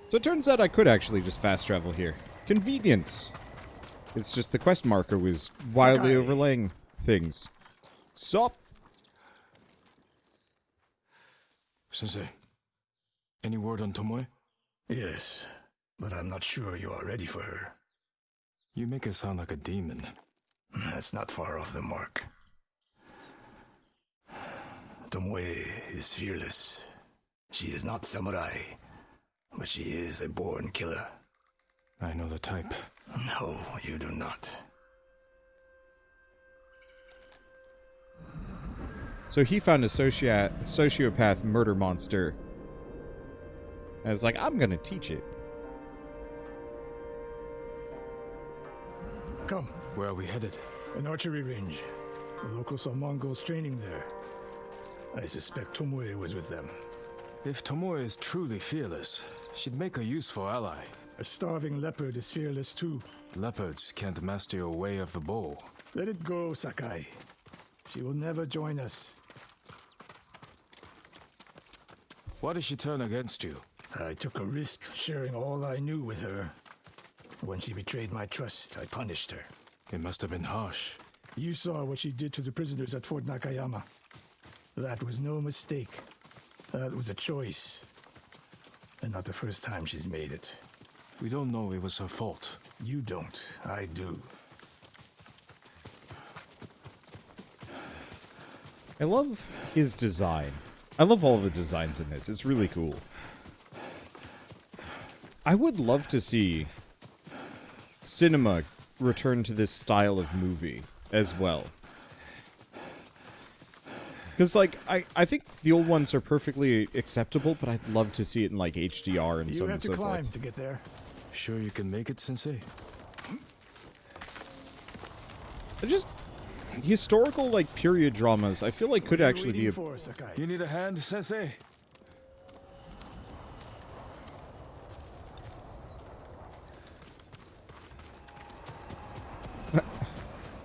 So it turns out I could actually just fast travel here. Convenience. It's just the quest marker was wildly Sakai. overlaying things. Sup? Sensei, any word on Tomoe? Yes, but I'm not sure you are ready for her. You make her sound like a demon. That's not far off the mark. Tomoe is fearless. She is not samurai, but she is a born killer. I know the type. No, you do not. So he found a sociopath murder monster. And I was like, I'm gonna teach it. Come, Where are we headed? an archery range. The locals saw Mongols training there. I suspect Tomoe was with them. If Tomoe is truly fearless, she'd make a useful ally. A starving leopard is fearless too. Leopards can't master your way of the bow. Let it go, Sakai. She will never join us. Why did she turn against you? I took a risk sharing all I knew with her. When she betrayed my trust, I punished her. It must have been harsh. You saw what she did to the prisoners at Fort Nakayama. That was no mistake. That was a choice. And not the first time she's made it. We don't know it was her fault. You don't. I do. I love his design. I love all the designs in this. It's really cool. I would love to see cinema return to this style of movie as well. Because, like, I think the old ones are perfectly acceptable, but I'd love to see it in, like, HDR and so You on have and to so climb forth. to get there. Sure you can make it, Sensei? Historical, like, period dramas, I feel like could What are you actually be waiting a... for, Sakai? You need a hand, Sensei?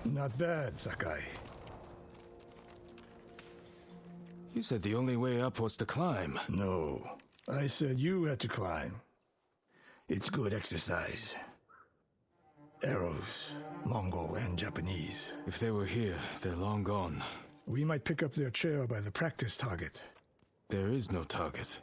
Not bad, Sakai. You said the only way up was to climb. No. I said you had to climb. It's good exercise. Arrows, Mongol and Japanese. If they were here, they're long gone. We might pick up their trail by the practice target. There is no target.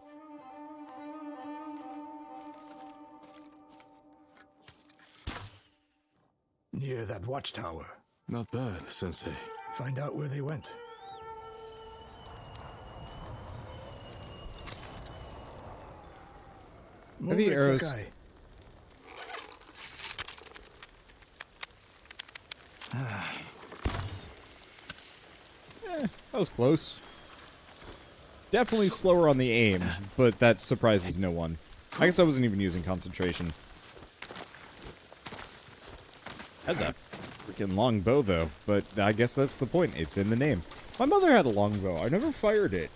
Near that watchtower. Not bad, Sensei. Find out where they went. Move Heavy it, arrows. Sakai. That was close. Definitely slower on the aim, but that surprises no one. I guess I wasn't even using concentration. That's a freaking long bow, though, but I guess that's the point. It's in the name. My mother had a long bow. I never fired it.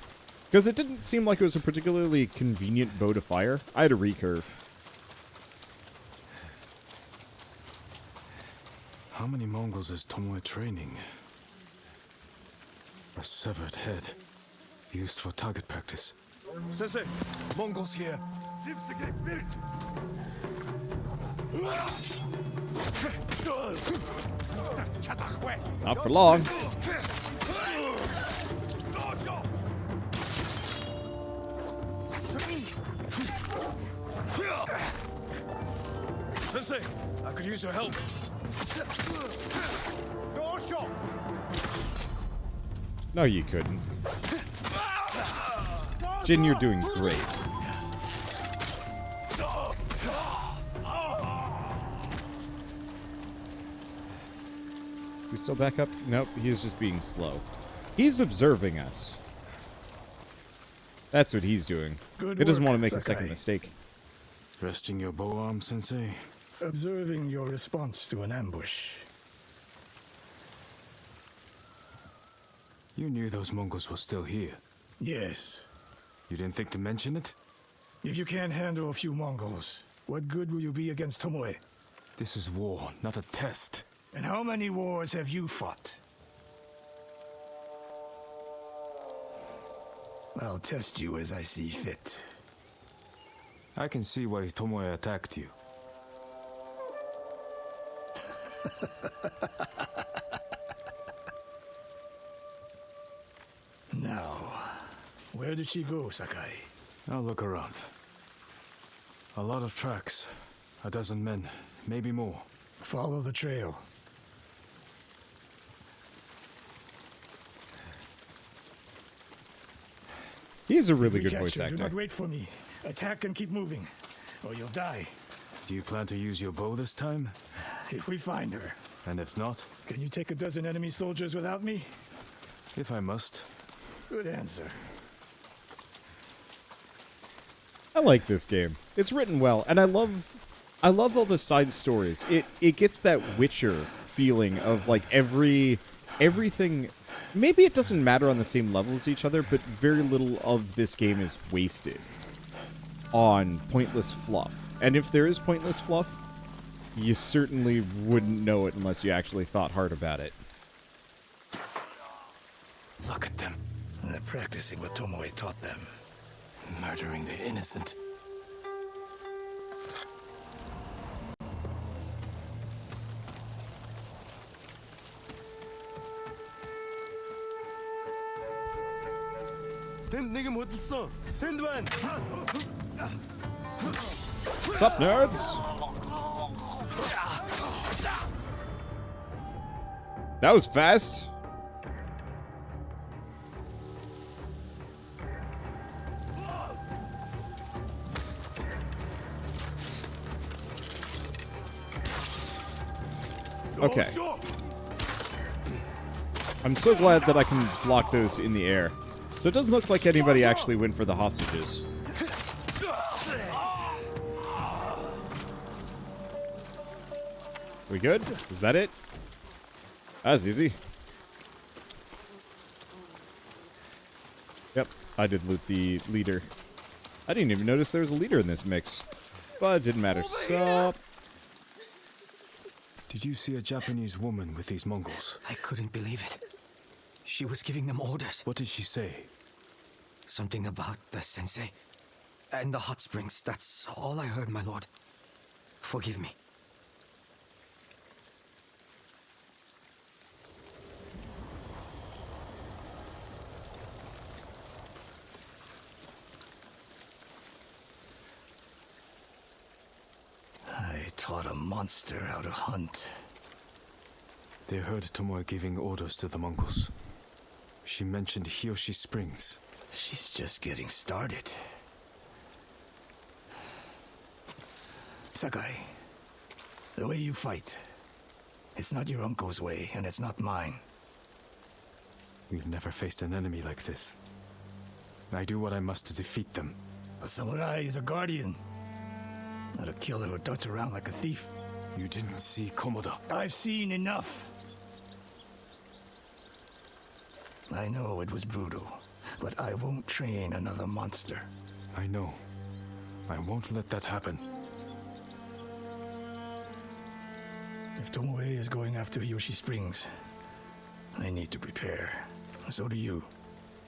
Because it didn't seem like it was a particularly convenient bow to fire. I had a recurve. How many Mongols is Tomoe training? A severed head. Used for target practice. Sensei! Mongols here! Not for long. Sensei! I could use your help! No, you couldn't. Jin, you're doing great. Is he still back up? Nope, he's just being slow. He's observing us. That's what he's doing. Good He doesn't work, want to make a Sakai. second mistake. Resting your bow arm, Sensei? Observing your response to an ambush. You knew those Mongols were still here. Yes. You didn't think to mention it? If you can't handle a few Mongols, what good will you be against Tomoe? This is war, not a test. And how many wars have you fought? I'll test you as I see fit. I can see why Tomoe attacked you. Now, where did she go, Sakai? I'll look around. A lot of tracks. A dozen men, maybe more. Follow the trail. He's a really If we good catch voice her, actor. Do not wait for me. Attack and keep moving, or you'll die. Do you plan to use your bow this time? If we find her, And if not, can you take a dozen enemy soldiers without me? if I must. Good answer. I like this game. It's written well, and I love all the side stories. It gets that Witcher feeling of like everything. Maybe it doesn't matter on the same level as each other, but very little of this game is wasted on pointless fluff. And if there is pointless fluff, you certainly wouldn't know it unless you actually thought hard about it. Look at them, They're practicing what Tomoe taught them. murdering the innocent. Sup, nerds? That was fast. Okay. I'm so glad that I can block those in the air. So it doesn't look like anybody actually went for the hostages. We good? Was that it? That was easy. Yep, I did loot the leader. I didn't even notice there was a leader in this mix. But it didn't matter. So, Did you see a Japanese woman with these Mongols? I couldn't believe it. She was giving them orders. What did she say? Something about the sensei and the hot springs. That's all I heard, my lord. Forgive me. I taught a monster how to hunt. They heard Tomoe giving orders to the Mongols. She mentioned Hiyoshi Springs. She's just getting started. Sakai, the way you fight, it's not your uncle's way, and it's not mine. We've never faced an enemy like this. I do what I must to defeat them. A samurai is a guardian, not a killer who darts around like a thief. You didn't see Komoda. I've seen enough. I know it was brutal, but I won't train another monster. I know. I won't let that happen. If Tomoe is going after Hiyoshi Springs, I need to prepare. So do you.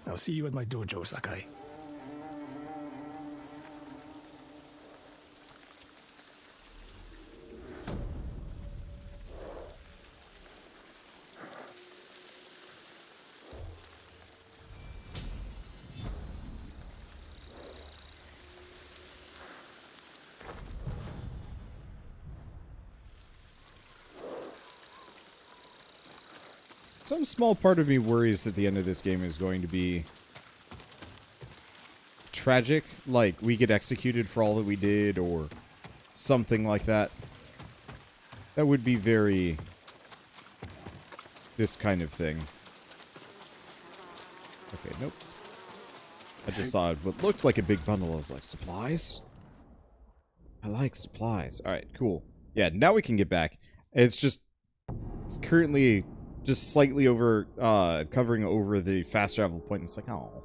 I'll see you at my dojo, Sakai. some small part of me worries that the end of this game is going to be tragic. Like, we get executed for all that we did, or something like that. That would be very... this kind of thing. Okay, nope. I just saw what looked like a big bundle. I was like, supplies? I like supplies. Alright, cool. Yeah, now we can get back. It's just... it's currently just slightly over... covering over the fast travel point. It's like, oh.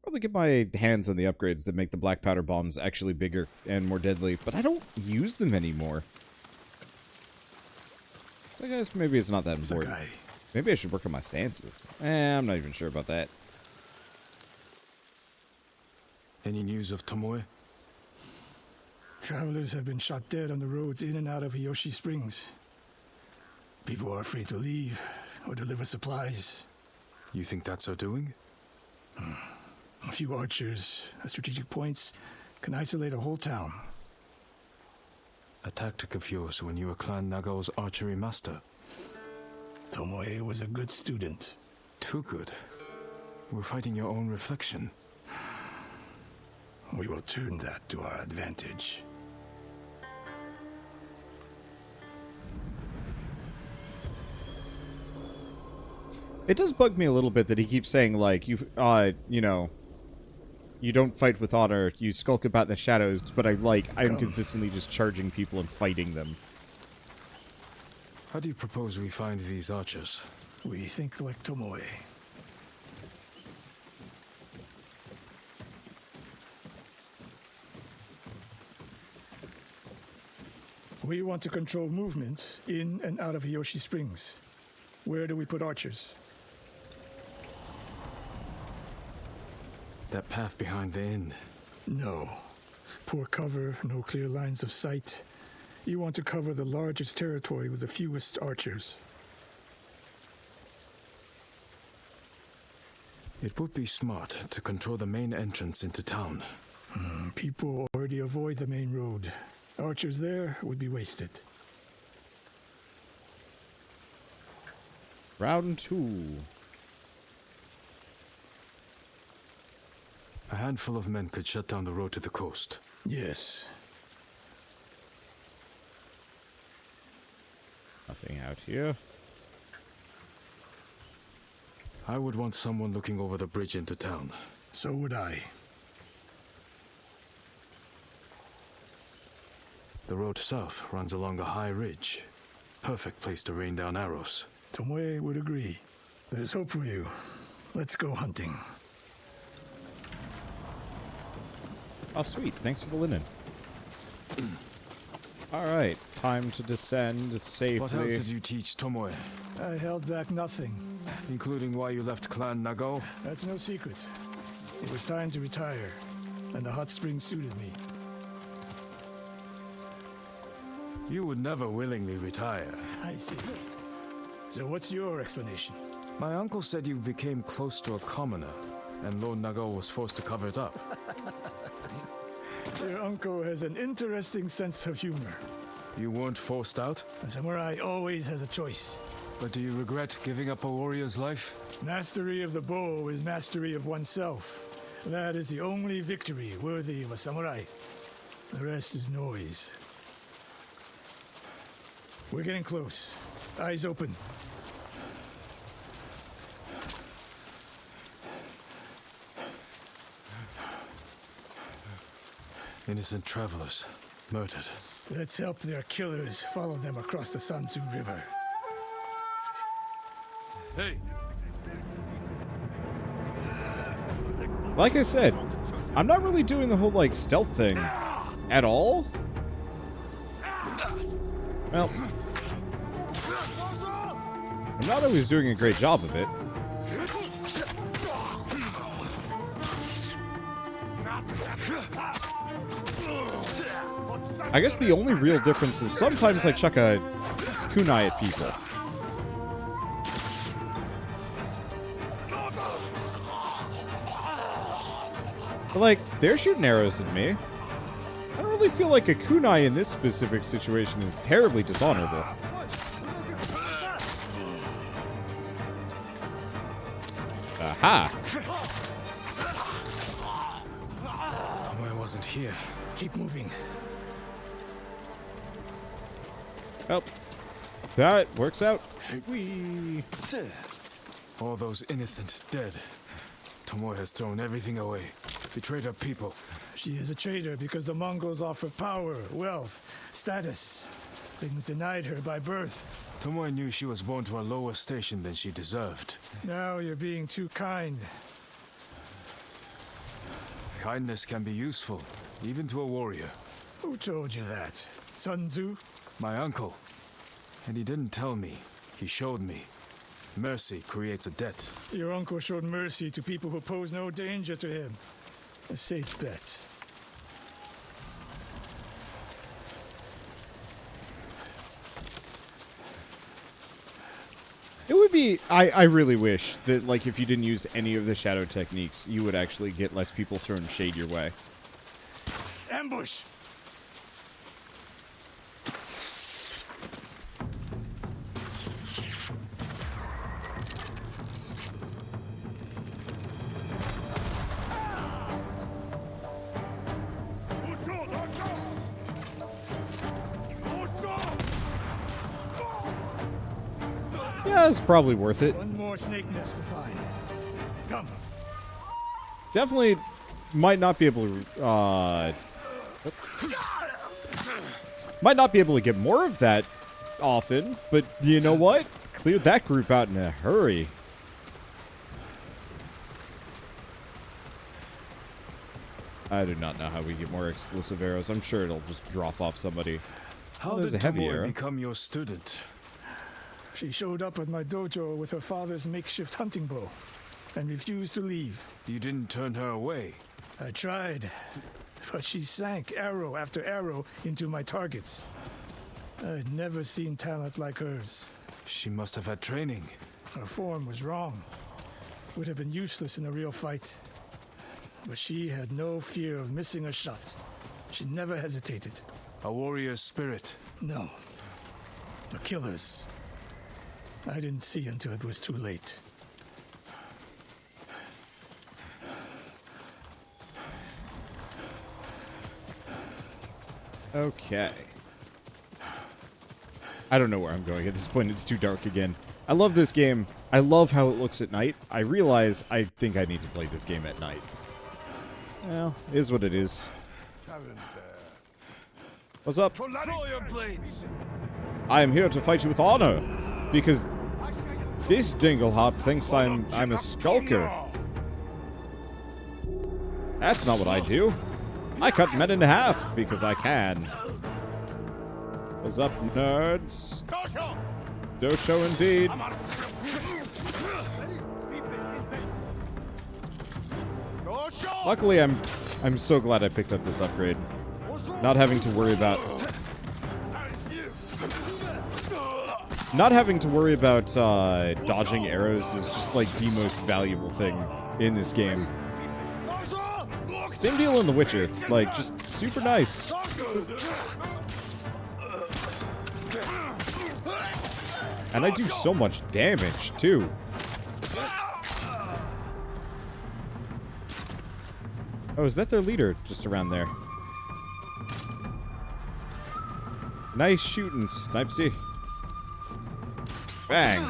Probably get my hands on the upgrades that make the black powder bombs actually bigger and more deadly, but I don't use them anymore. So I guess maybe it's not that important. Sakai, Maybe I should work on my stances. I'm not even sure about that. Any news of Tomoe? Travelers have been shot dead on the roads in and out of Hiyoshi Springs. People are afraid to leave or deliver supplies. You think that's her doing? A few archers at strategic points can isolate a whole town. A tactic of yours when you were Clan Nagao's archery master. Tomoe was a good student. Too good. We're fighting your own reflection. We will turn that to our advantage. It does bug me a little bit that he keeps saying, like, you know, you don't fight with honor, you skulk about the shadows, but I'm consistently just charging people and fighting them. How do you propose we find these archers? We think like Tomoe. We want to control movement in and out of Hiyoshi Springs. Where do we put archers? That path behind the inn. No. Poor cover, no clear lines of sight. You want to cover the largest territory with the fewest archers. It would be smart to control the main entrance into town. People already avoid the main road. Archers there would be wasted. Round 2. A handful of men could shut down the road to the coast. Yes. Nothing out here. I would want someone looking over the bridge into town. So would I. The road south runs along a high ridge. Perfect place to rain down arrows. Tomoe would agree. There's hope for you. Let's go hunting. Oh, sweet. Thanks for the linen. Alright, time to descend safely. What else did you teach Tomoe? I held back nothing. Including why you left Clan Nagao? That's no secret. It was time to retire, and the hot spring suited me. You would never willingly retire. I see. So what's your explanation? My uncle said you became close to a commoner, and Lord Nagao was forced to cover it up. Your uncle has an interesting sense of humor. You weren't forced out? A samurai always has a choice. But do you regret giving up a warrior's life? Mastery of the bow is mastery of oneself. That is the only victory worthy of a samurai. The rest is noise. We're getting close. Eyes open. Innocent travelers, murdered. Let's help their killers follow them across the Sansu River. Hey! Like I said, I'm not really doing the whole, like, stealth thing at all. Well, I'm not always doing a great job of it. I guess the only real difference is sometimes I chuck a kunai at people. But, like, they're shooting arrows at me. I don't really feel like a kunai in this specific situation is terribly dishonorable. Aha! Tomoe wasn't here. Keep moving. Well, that works out. Whee! All those innocent dead. Tomoe has thrown everything away. Betrayed her people. She is a traitor because the Mongols offer power, wealth, status. Things denied her by birth. Tomoe knew she was born to a lower station than she deserved. Now you're being too kind. Kindness can be useful, even to a warrior. Who told you that? Sun Tzu? My uncle. And he didn't tell me. He showed me. Mercy creates a debt. Your uncle showed mercy to people who pose no danger to him. A safe bet. It would be... I really wish that, like, if you didn't use any of the shadow techniques, you would actually get less people throwing shade your way. Ambush! Yeah, it's probably worth it. One more snake nest to find. Come. Definitely might not be able to, might not be able to get more of that often, but you know what? Cleared that group out in a hurry. I do not know how we get more explosive arrows. I'm sure it'll just drop off somebody. How there's did a heavy Tomoe arrow. become your student? She showed up at my dojo with her father's makeshift hunting bow and refused to leave. You didn't turn her away. I tried, but she sank arrow after arrow into my targets. I'd never seen talent like hers. She must have had training. Her form was wrong. Would have been useless in a real fight. But she had no fear of missing a shot. She never hesitated. A warrior's spirit. No. A killer's. I didn't see until it was too late. Okay. I don't know where I'm going at this point. It's too dark again. I love this game. I love how it looks at night. I realize I think I need to play this game at night. Well, it is what it is. What's up? Throw your blades! I am here to fight you with honor, because this Dinglehop thinks I'm a skulker. That's not what I do. I cut men in half because I can. What's up, nerds? Dosho indeed. Luckily, I'm so glad I picked up this upgrade. Not having to worry about dodging arrows is just like the most valuable thing in this game. Same deal in The Witcher, like just super nice. And I do so much damage too. Oh, is that their leader just around there? Nice shooting, Snipesy. Bang.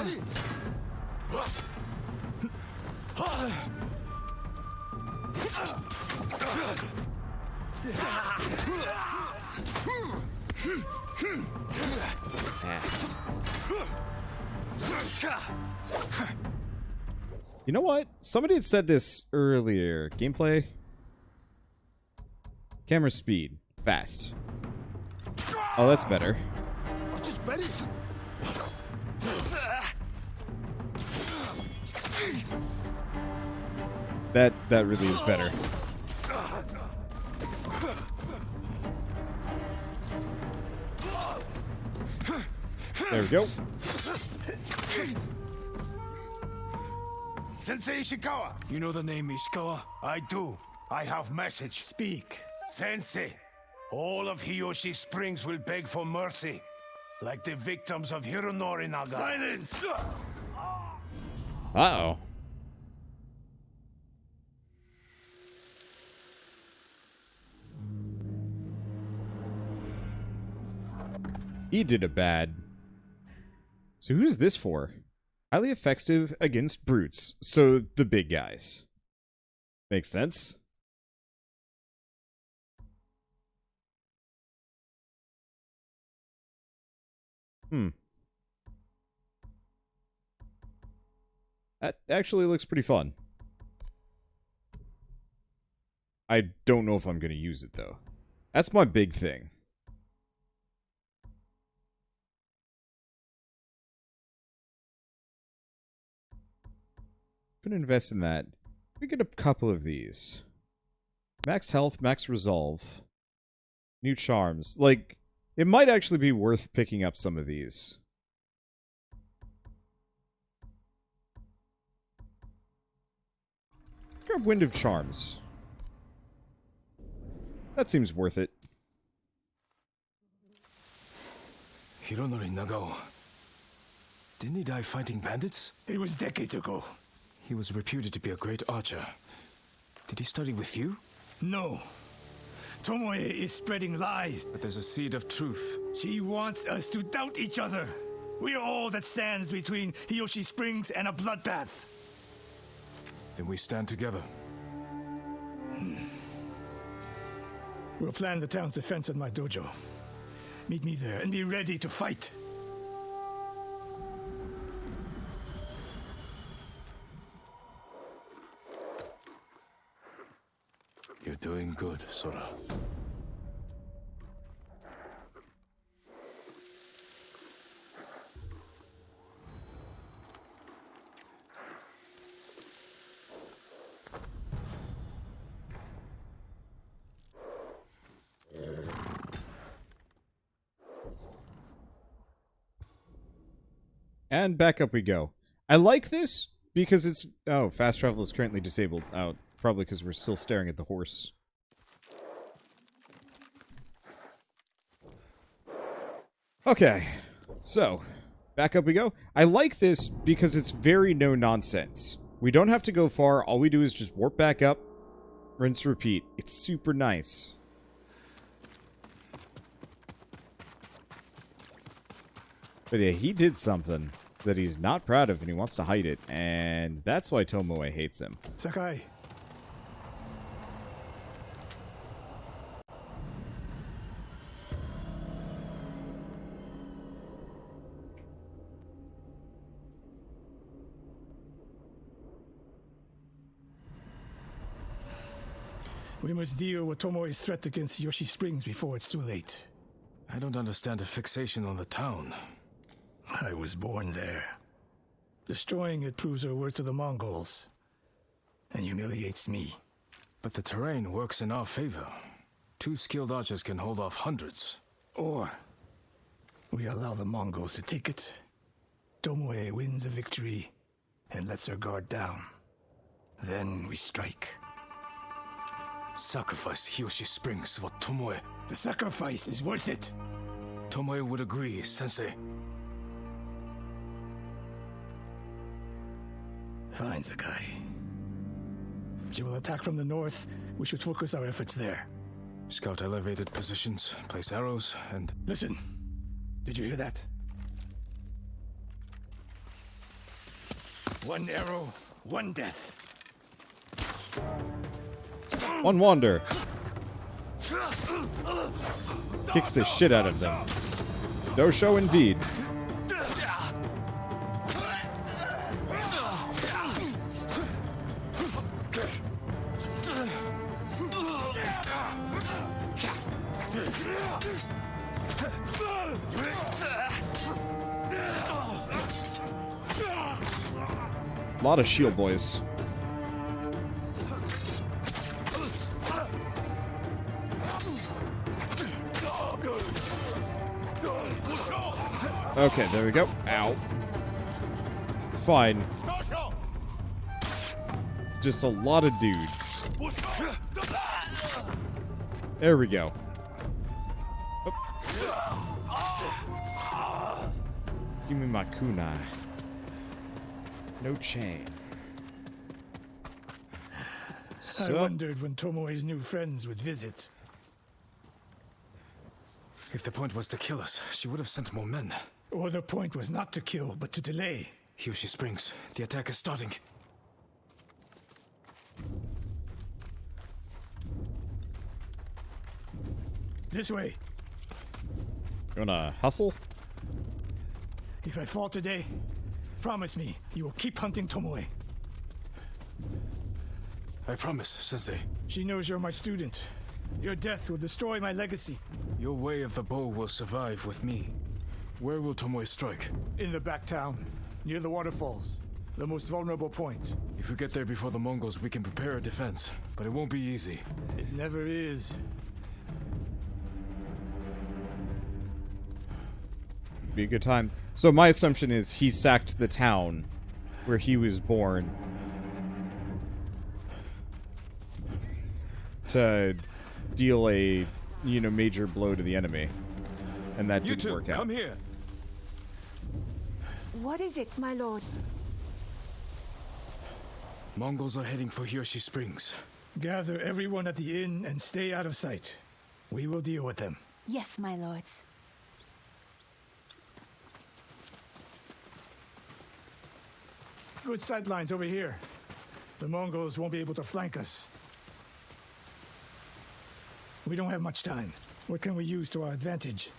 You know what? Somebody had said this earlier. Gameplay. Camera speed. Fast. Oh, that's better. That really is better. There we go. Sensei Ishikawa! You know the name Ishikawa? I do. I have message. Speak. Sensei, all of Hiyoshi Springs will beg for mercy, like the victims of Hironori Naga. Silence! Uh-oh. He did a bad. So who's this for? Highly effective against brutes. So the big guys. Makes sense. That actually looks pretty fun. I don't know if I'm going to use it, though. That's my big thing. gonna invest in that. We get a couple of these. Max health, max resolve. New charms. Like, it might actually be worth picking up some of these. Grab Wind of Charms. That seems worth it. Hironori Nagao. Didn't he die fighting bandits? It was decades ago. He was reputed to be a great archer. Did he study with you? No. Tomoe is spreading lies. But there's a seed of truth. She wants us to doubt each other. We are all that stands between Hiyoshi Springs and a bloodbath. Then we stand together. We'll plan the town's defense at my dojo. Meet me there and be ready to fight. You're doing good, Sora. And back up we go. I like this because it's... Oh, fast travel is currently disabled. Oh, probably because we're still staring at the horse. Okay, so, back up we go. I like this because it's very no-nonsense. We don't have to go far. All we do is just warp back up, rinse, repeat. It's super nice. But yeah, he did something that he's not proud of and he wants to hide it. And that's why Tomoe hates him. Sakai. We must deal with Tomoe's threat against Hiyoshi Springs before it's too late. I don't understand a fixation on the town. I was born there. Destroying it proves our worth to the Mongols. And humiliates me. But the terrain works in our favor. 2 skilled archers can hold off hundreds. Or we allow the Mongols to take it. Tomoe wins a victory and lets her guard down. Then we strike. Sacrifice Hiyoshi Springs for Tomoe. The sacrifice is worth it. Tomoe would agree, Sensei. Fine, Sakai. She will attack from the north. We should focus our efforts there. Scout elevated positions, place arrows, and... Listen. Did you hear that? 1 arrow, 1 death. 1 wander. Kicks the shit out of them. Dosho indeed. A lot of shield boys. Okay, there we go. Ow. It's fine. Just a lot of dudes. There we go. Oop. Give me my kunai. No chain. I wondered when Tomoe's new friends would visit. If the point was to kill us, she would have sent more men. Or the point was not to kill, but to delay. Hiyoshi Springs. The attack is starting. This way. You wanna hustle? If I fall today, promise me you will keep hunting Tomoe. I promise, Sensei. She knows you're my student. Your death will destroy my legacy. Your way of the bow will survive with me. Where will Tomoe strike? In the back town, near the waterfalls. The most vulnerable point. If we get there before the Mongols, we can prepare a defense, but it won't be easy. It never is. Be a good time. So my assumption is he sacked the town where he was born to deal a, major blow to the enemy. And that didn't work out. Come here. What is it, my lords? Mongols are heading for Hiyoshi Springs. Gather everyone at the inn and stay out of sight. We will deal with them. Yes, my lords. Good sightlines over here. The Mongols won't be able to flank us. We don't have much time. What can we use to our advantage?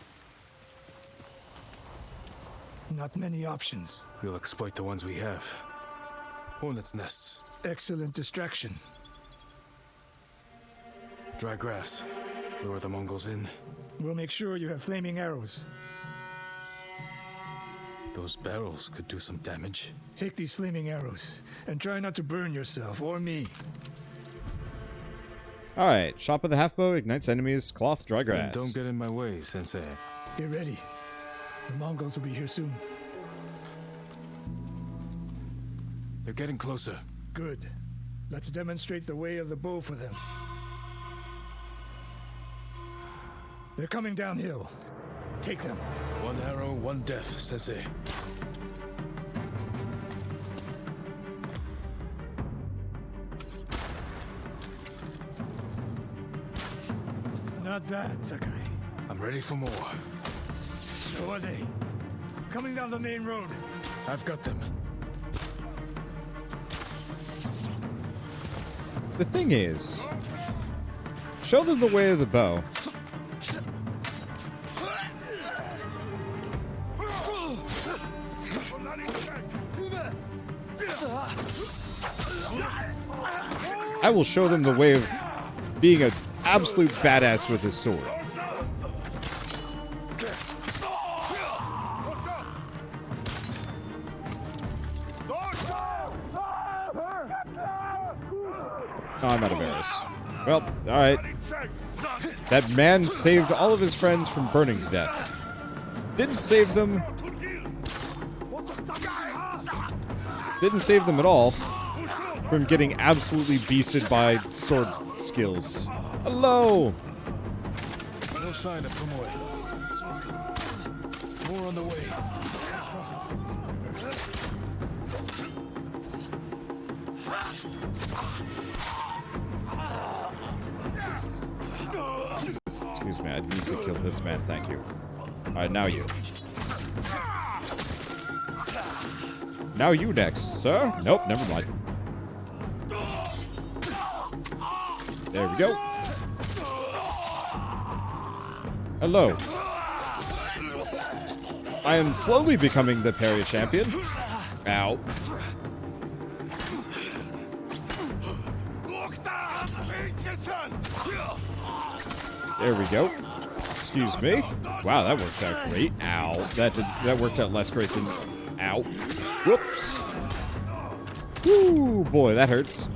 Not many options. We'll exploit the ones we have. Hornets' nests. Excellent distraction. Dry grass. Lure the Mongols in. We'll make sure you have flaming arrows. Those barrels could do some damage. Take these flaming arrows and try not to burn yourself or me. Alright, shot with the half-bow, ignites enemies, cloth, dry And grass. don't get in my way, Sensei. Get ready. The Mongols will be here soon. They're getting closer. Good. Let's demonstrate the way of the bow for them. They're coming downhill. Take them. One arrow, one death, Sensei. Not bad, Sakai. I'm ready for more. So are they. Coming down the main road. I've got them. The thing is, show them the way of the bow. I will show them the way of being an absolute badass with his sword. Oh, I'm out of arrows. Well, alright. That man saved all of his friends from burning to death. Didn't save them. Didn't save them at all from getting absolutely beasted by sword skills. Hello! No sign of Tomoe. More on the way. Excuse me, I need to kill this man, thank you. Alright, now you. Now you next, sir. Nope, never mind. There we go. Hello. I am slowly becoming the parry champion. Ow. There we go. Excuse me. Wow, that worked out great. Ow. That worked out less great than... Ow. Whoops. Woo, boy, that hurts.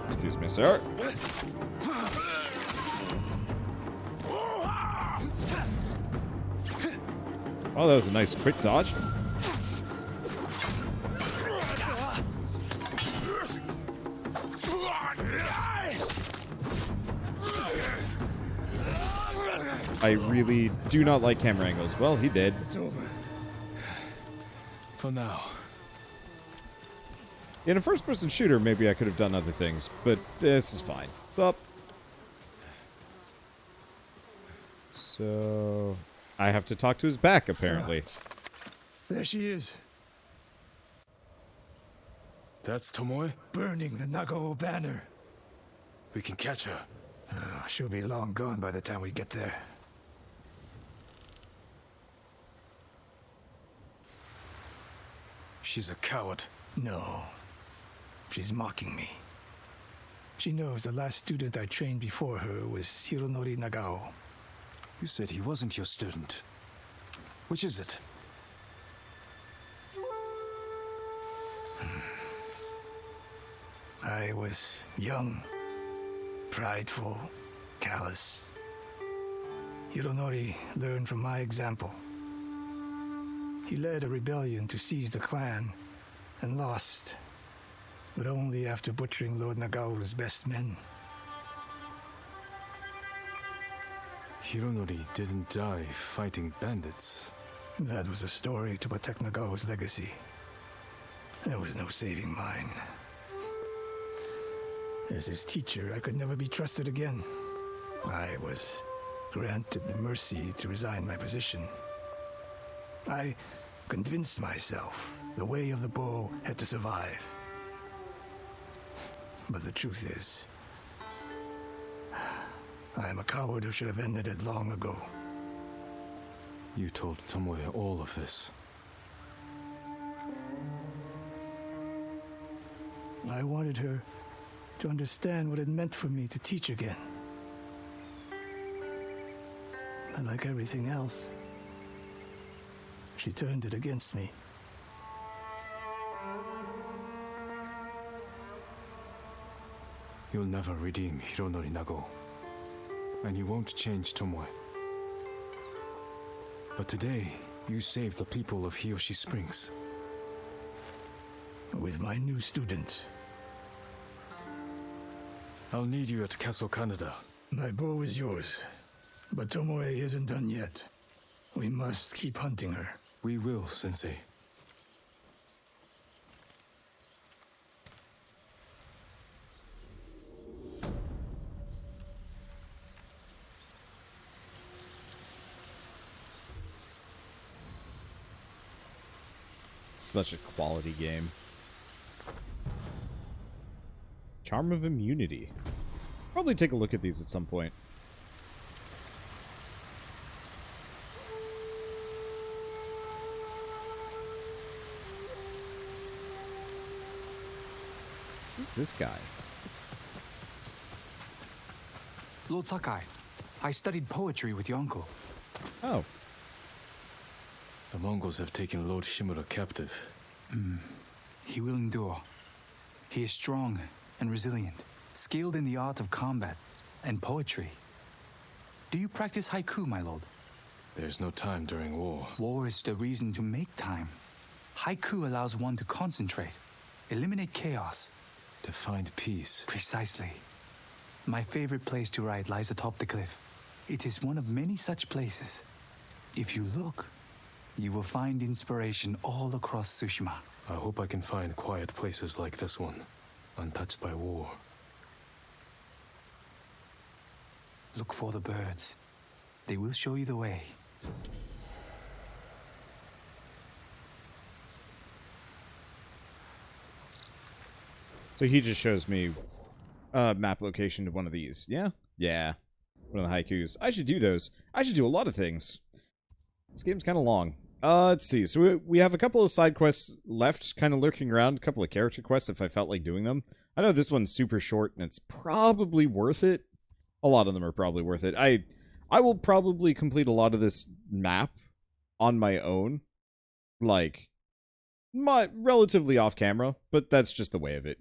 Excuse me, sir. Oh, that was a nice quick dodge. I really do not like camera angles. Well, he did. It's over. For now. In a first-person shooter, maybe I could have done other things, but this is fine. What's up? So... I have to talk to his back, apparently. There she is, That's Tomoe? burning the Nagao banner. We can catch her. Oh, she'll be long gone by the time we get there. She's a coward. No. She's mocking me. She knows the last student I trained before her was Hironori Nagao. You said he wasn't your student. Which is it? I was young, prideful, callous. Hironori learned from my example. He led a rebellion to seize the clan and lost, but only after butchering Lord Nagao's best men. Hironori didn't die fighting bandits. That was a story to protect Nagao's legacy. There was no saving mine. As his teacher, I could never be trusted again. I was granted the mercy to resign my position. I convinced myself the way of the bow had to survive. But the truth is, I am a coward who should have ended it long ago. You told Tomoe all of this. I wanted her to understand what it meant for me to teach again. But like everything else, she turned it against me. You'll never redeem Hironori Nagao. And you won't change Tomoe. But today, you saved the people of Hiyoshi Springs. With my new student. I'll need you at Castle Canada. My bow is yours, but Tomoe isn't done yet. We must keep hunting her. We will, Sensei. Such a quality game. Charm of Immunity. Probably take a look at these at some point. Who's this guy? Lord Sakai, I studied poetry with your uncle. Oh. The Mongols have taken Lord Shimura captive. He will endure. He is strong and resilient, skilled in the art of combat and poetry. Do you practice haiku, my lord? There's no time during war. War is the reason to make time. Haiku allows one to concentrate, eliminate chaos. To find peace. Precisely. My favorite place to write lies atop the cliff. It is one of many such places. If you look, you will find inspiration all across Tsushima. I hope I can find quiet places like this one, untouched by war. Look for the birds. They will show you the way. So he just shows me map location to one of these. Yeah? Yeah. One of the haikus. I should do those. I should do a lot of things. This game's kind of long. Let's see. So we have a couple of side quests left, kind of lurking around. A couple of character quests if I felt like doing them. I know this one's super short, and it's probably worth it. A lot of them are probably worth it. I will probably complete a lot of this map on my own. Like, relatively off camera, but that's just the way of it.